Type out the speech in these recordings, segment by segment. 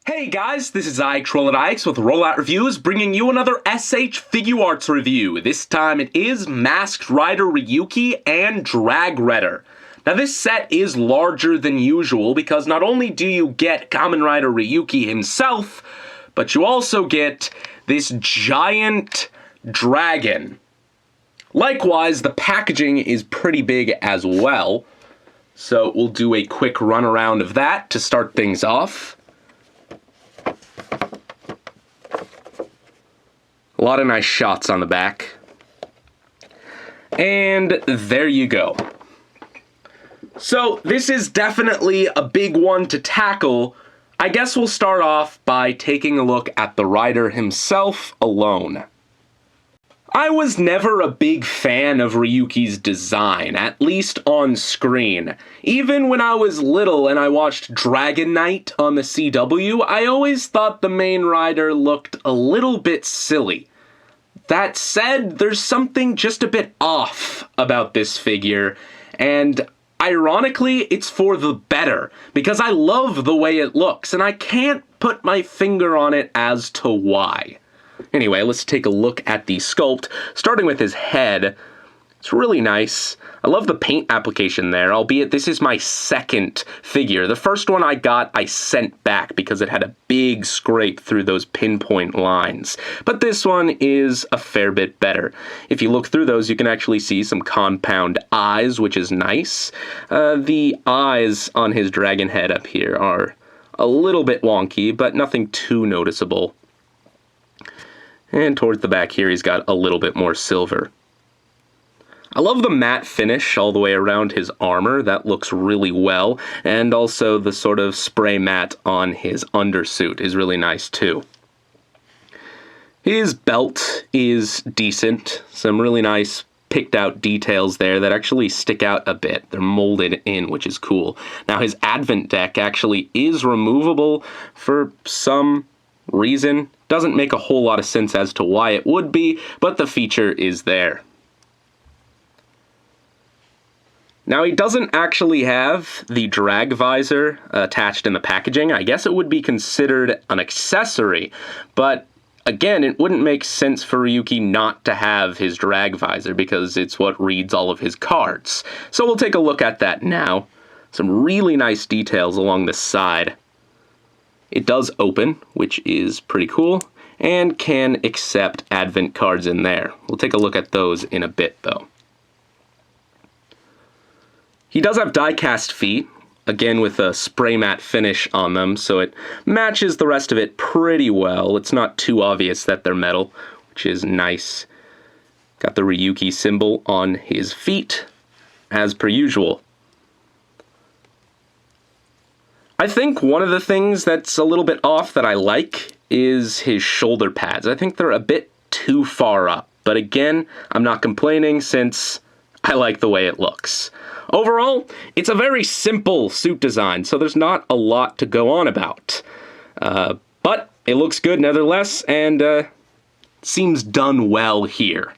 Hey guys, this is Ix with Rollout Reviews, bringing you another S.H.Figuarts review. This time it is Masked Rider Ryuki and Dragredder. Now this set is larger than usual because not only do you get Kamen Rider Ryuki himself, but you also get this giant dragon. Likewise, the packaging is pretty big as well, so we'll do a quick run around of that to start things off. A lot of nice shots on the back. And there you go. So this is definitely a big one to tackle. I guess we'll start off by taking a look at the rider himself alone. I was never a big fan of Ryuki's design, at least on screen. Even when I was little and I watched Dragon Knight on the CW, I always thought the main rider looked a little bit silly. That said, there's something just a bit off about this figure, and ironically, it's for the better, because I love the way it looks, and I can't put my finger on it as to why. Anyway, let's take a look at the sculpt, starting with his head. It's really nice. I love the paint application there, albeit this is my second figure. The first one I got, I sent back because it had a big scrape through those pinpoint lines. But this one is a fair bit better. If you look through those, you can actually see some compound eyes, which is nice. The eyes on his dragon head up here are a little bit wonky, but nothing too noticeable. And towards the back here, he's got a little bit more silver. I love the matte finish all the way around his armor. That looks really well. And also the sort of spray matte on his undersuit is really nice too. His belt is decent. Some really nice picked out details there that actually stick out a bit. They're molded in, which is cool. Now his advent deck actually is removable for some reason. Doesn't make a whole lot of sense as to why it would be, but the feature is there. Now, he doesn't actually have the drag visor attached in the packaging. I guess it would be considered an accessory, but again, it wouldn't make sense for Ryuki not to have his drag visor because it's what reads all of his cards. So we'll take a look at that now. Some really nice details along the side. It does open, which is pretty cool, and can accept advent cards in there. We'll take a look at those in a bit, though. He does have die-cast feet, again with a spray matte finish on them, so it matches the rest of it pretty well. It's not too obvious that they're metal, which is nice. Got the Ryuki symbol on his feet, as per usual. I think one of the things that's a little bit off that I like is his shoulder pads. I think they're a bit too far up, but again, I'm not complaining since I like the way it looks. Overall, it's a very simple suit design, so there's not a lot to go on about. But it looks good nevertheless, and seems done well here.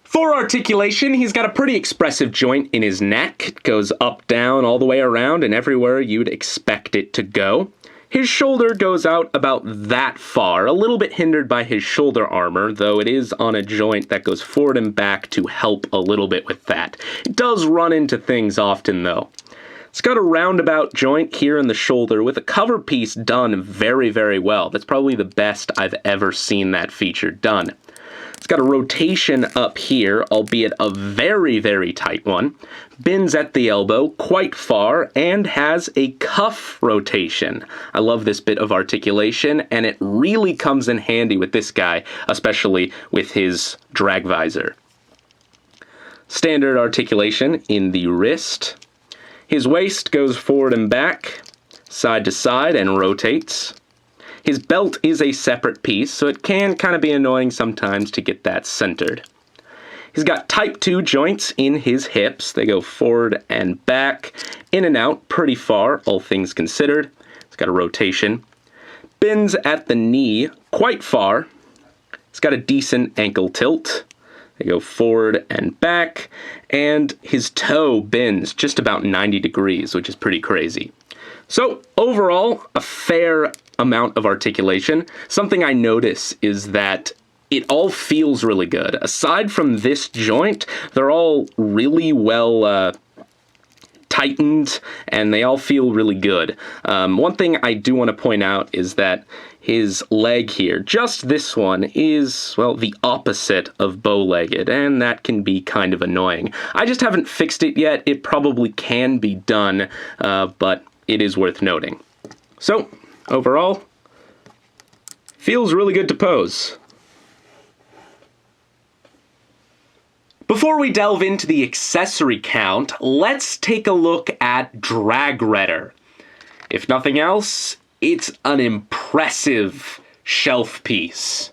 For articulation, he's got a pretty expressive joint in his neck. It goes up, down, all the way around, and everywhere you'd expect it to go. His shoulder goes out about that far, a little bit hindered by his shoulder armor, though it is on a joint that goes forward and back to help a little bit with that. It does run into things often, though. It's got a roundabout joint here in the shoulder with a cover piece done very, very well. That's probably the best I've ever seen that feature done. It's got a rotation up here, albeit a very, very tight one. Bends at the elbow quite far and has a cuff rotation. I love this bit of articulation, and it really comes in handy with this guy, especially with his drag visor. Standard articulation in the wrist. His waist goes forward and back, side to side, and rotates. His belt is a separate piece, so it can kind of be annoying sometimes to get that centered. He's got type 2 joints in his hips. They go forward and back, in and out pretty far, all things considered. It's got a rotation. Bends at the knee quite far. It's got a decent ankle tilt. They go forward and back, and his toe bends just about 90 degrees, which is pretty crazy. So overall, a fair amount of articulation. Something I notice is that it all feels really good. Aside from this joint, they're all really well tightened, and they all feel really good. One thing I do want to point out is that his leg here, just this one, is, well, the opposite of bow-legged, and that can be kind of annoying. I just haven't fixed it yet. It probably can be done, but it is worth noting. So, overall, feels really good to pose. Before we delve into the accessory count, let's take a look at Dragredder. If nothing else, it's an impressive shelf piece.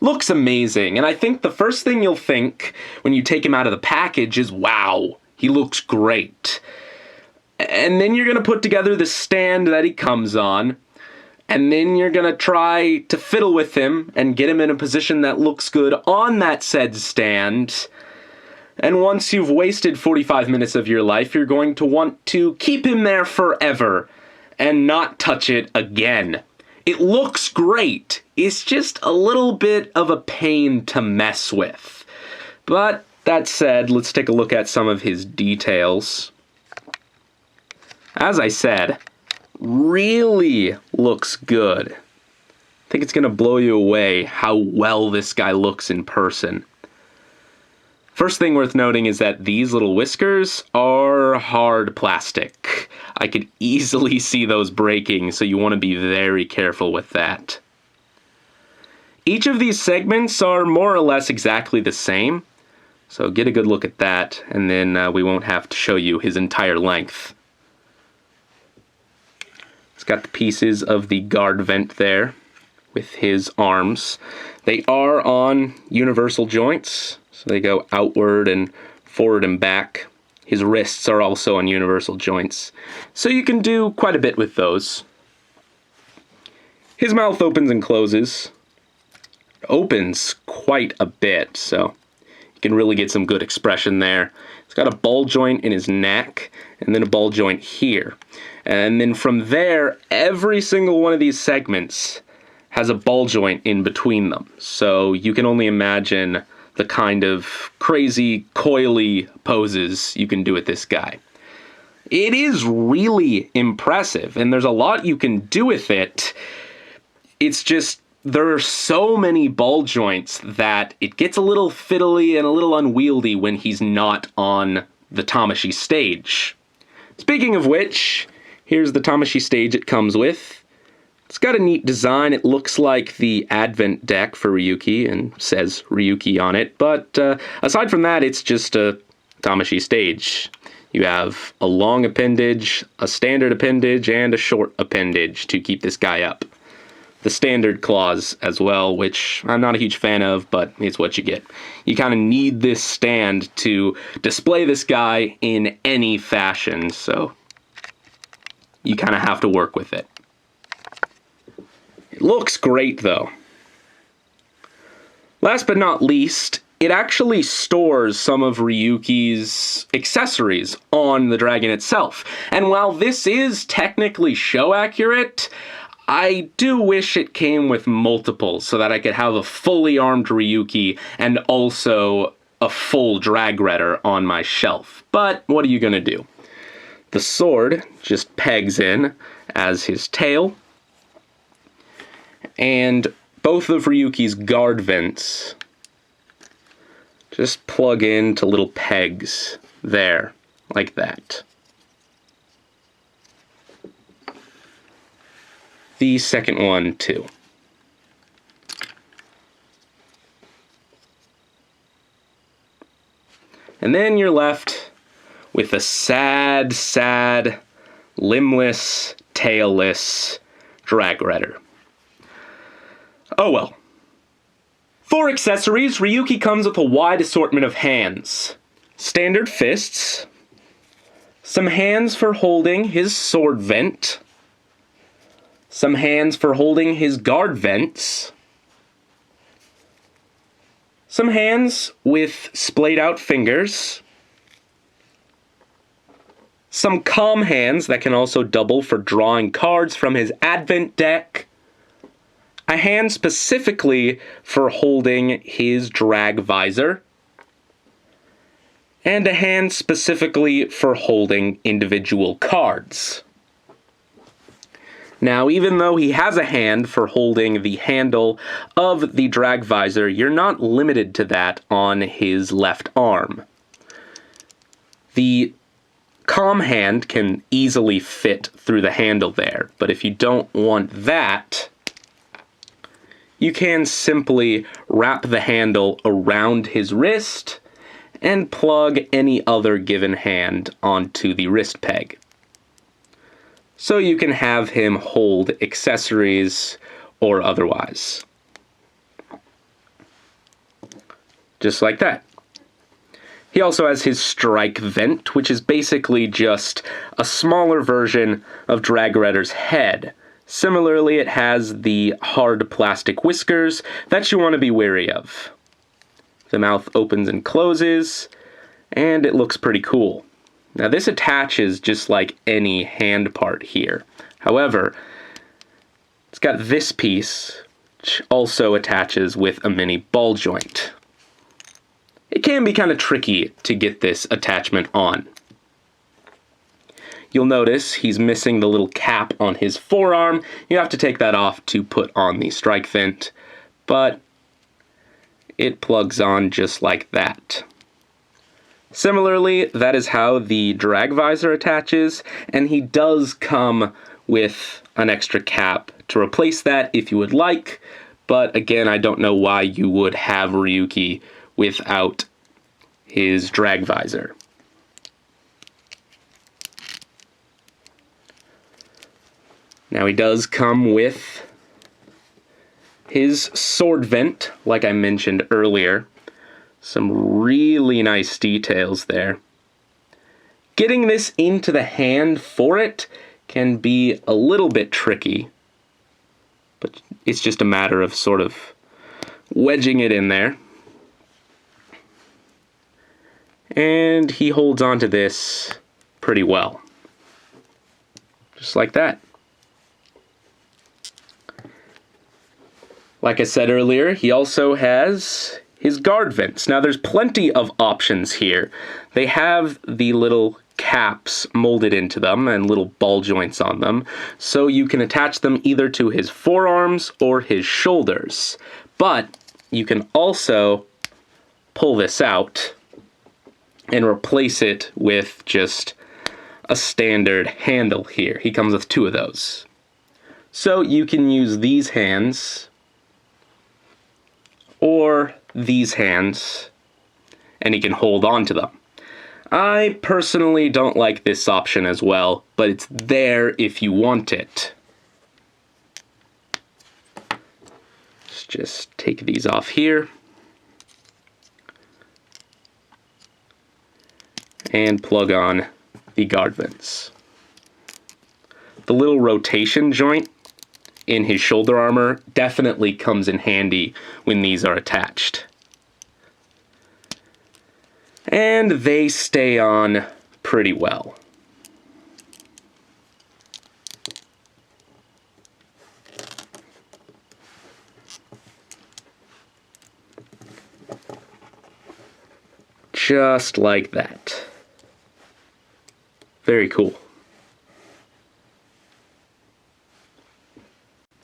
Looks amazing, and I think the first thing you'll think when you take him out of the package is, wow, he looks great. And then you're going to put together the stand that he comes on, and then you're going to try to fiddle with him and get him in a position that looks good on that said stand. And once you've wasted 45 minutes of your life, you're going to want to keep him there forever and not touch it again. It looks great. It's just a little bit of a pain to mess with. But that said, let's take a look at some of his details. As I said, really looks good. I think it's going to blow you away how well this guy looks in person. First thing worth noting is that these little whiskers are hard plastic. I could easily see those breaking, so you want to be very careful with that. Each of these segments are more or less exactly the same, so get a good look at that, and then we won't have to show you his entire length. It's got the pieces of the guard vent there with his arms. They are on universal joints, so they go outward and forward and back. His wrists are also on universal joints, so you can do quite a bit with those. His mouth opens and closes. Opens quite a bit, so you can really get some good expression there. He's got a ball joint in his neck, and then a ball joint here. And then from there, every single one of these segments has a ball joint in between them. So you can only imagine the kind of crazy, coily poses you can do with this guy. It is really impressive, and there's a lot you can do with it. It's just, there are so many ball joints that it gets a little fiddly and a little unwieldy when he's not on the Tamashii stage. Speaking of which, here's the Tamashii stage it comes with. It's got a neat design. It looks like the Advent deck for Ryuki and says Ryuki on it, but aside from that, it's just a Tamashii stage. You have a long appendage, a standard appendage, and a short appendage to keep this guy up. The standard claws as well, which I'm not a huge fan of, but it's what you get. You kind of need this stand to display this guy in any fashion, so you kind of have to work with it. It looks great, though. Last but not least, it actually stores some of Ryuki's accessories on the dragon itself. And while this is technically show accurate, I do wish it came with multiples so that I could have a fully armed Ryuki and also a full Dragredder on my shelf. But what are you going to do? The sword just pegs in as his tail, and both of Ryuki's guard vents just plug into little pegs there, like that. The second one, too. And then you're left with a sad, sad, limbless, tailless Dragredder. Oh well. For accessories, Ryuki comes with a wide assortment of hands. Standard fists, some hands for holding his sword vent, some hands for holding his guard vents, some hands with splayed out fingers, some calm hands that can also double for drawing cards from his Advent deck, a hand specifically for holding his drag visor, and a hand specifically for holding individual cards. Now, even though he has a hand for holding the handle of the drag visor, you're not limited to that on his left arm. The calm hand can easily fit through the handle there, but if you don't want that, you can simply wrap the handle around his wrist and plug any other given hand onto the wrist peg. So you can have him hold accessories or otherwise. Just like that. He also has his strike vent, which is basically just a smaller version of Dragredder's head. Similarly, it has the hard plastic whiskers that you want to be wary of. The mouth opens and closes, and it looks pretty cool. Now this attaches just like any hand part here. However, it's got this piece, which also attaches with a mini ball joint. It can be kind of tricky to get this attachment on. You'll notice he's missing the little cap on his forearm. You have to take that off to put on the strike vent, but it plugs on just like that. Similarly, that is how the drag visor attaches, and he does come with an extra cap to replace that if you would like, but again, I don't know why you would have Ryuki without his drag visor. Now he does come with his sword vent, like I mentioned earlier. Some really nice details there. Getting this into the hand for it can be a little bit tricky, but it's just a matter of sort of wedging it in there. And he holds onto this pretty well. Just like that. Like I said earlier, he also has his guard vents. Now there's plenty of options here. They have the little caps molded into them and little ball joints on them, so you can attach them either to his forearms or his shoulders. But you can also pull this out and replace it with just a standard handle here. He comes with two of those. So you can use these hands or these hands, and he can hold on to them. I personally don't like this option as well, but it's there if you want it. Let's just take these off here. And plug on the guard vents. The little rotation joint in his shoulder armor definitely comes in handy when these are attached. And they stay on pretty well. Just like that. Very cool.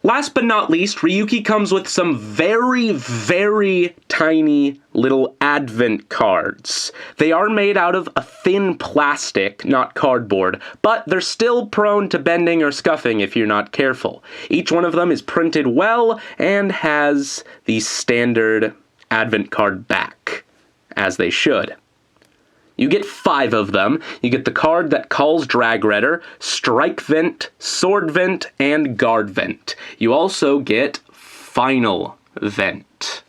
Last but not least, Ryuki comes with some very, very tiny little advent cards. They are made out of a thin plastic, not cardboard, but they're still prone to bending or scuffing if you're not careful. Each one of them is printed well and has the standard advent card back, as they should. You get 5 of them. You get the card that calls Dragredder, Strike Vent, Sword Vent, and Guard Vent. You also get Final Vent.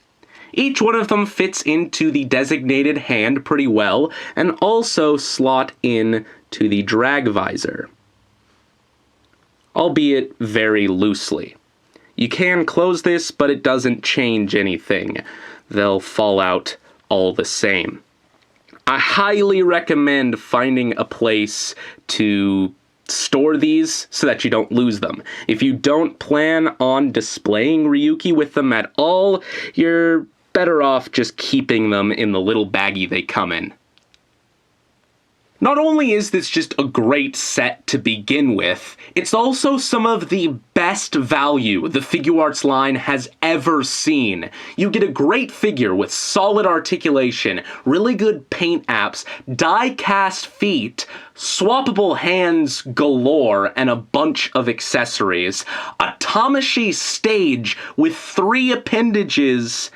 Each one of them fits into the designated hand pretty well, and also slot in to the drag visor, albeit very loosely. You can close this, but it doesn't change anything. They'll fall out all the same. I highly recommend finding a place to store these so that you don't lose them. If you don't plan on displaying Ryuki with them at all, you're better off just keeping them in the little baggie they come in. Not only is this just a great set to begin with, it's also some of the best value the Figuarts line has ever seen. You get a great figure with solid articulation, really good paint apps, die-cast feet, swappable hands galore, and a bunch of accessories. A Tamashii stage with 3 appendages,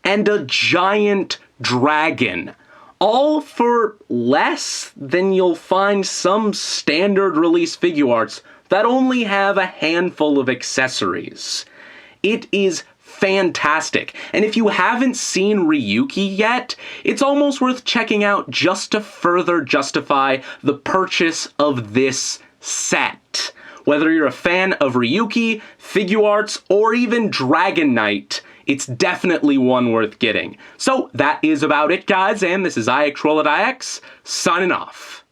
and a giant dragon. All for less than you'll find some standard release Figuarts that only have a handful of accessories. It is fantastic, and if you haven't seen Ryuki yet, it's almost worth checking out just to further justify the purchase of this set. Whether you're a fan of Ryuki, Figuarts, or even Dragon Knight, it's definitely one worth getting. So that is about it, guys, and this is IXRollit IX, signing off.